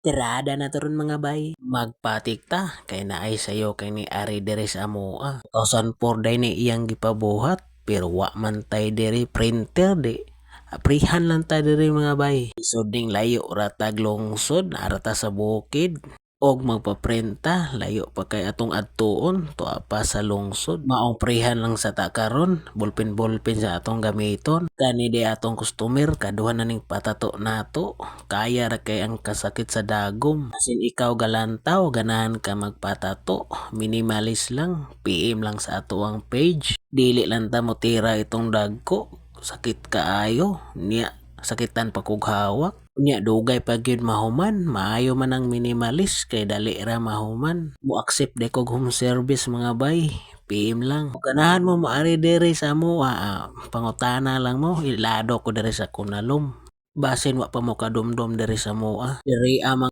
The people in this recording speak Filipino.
Tirada na to ron mga bay. Magpatik ta kay naay sayo kay ni ari diri sa amoa. 2004 day ni iyang gipabuhat pero wa man tay diri printer di. Aprihan lang ta diri mga bay. Isod ning layo ratag lungsod arata sa bukid. Og magpaprinta layo pa kay atong adtuon tuwa pa sa lungsod. Maong prihan lang sa ta karon bulpin sa atong gamiton. Kani di atong customer kaduha na ning patato nato. Kaya ra kay ang kasakit sa dagom. Asin ikaw galantaw ganahan ka magpatato. Minimalist lang. PM lang sa ato ang page. Dili lang ta mo tira itong dagko. Sakit kaayo. Niya sakitan pa kog hawak. Nya dugay pa gyud mahuman, maayo man ang minimalist kay dali ra mahuman. Mo accept de kog home service mga bay. PM lang. Kung ganahan mo maari diri sa mo, pangutana lang mo, ilado ko diri sa Kunalom. Basin wa pa mo kadumdum diri sa mo. Diri amang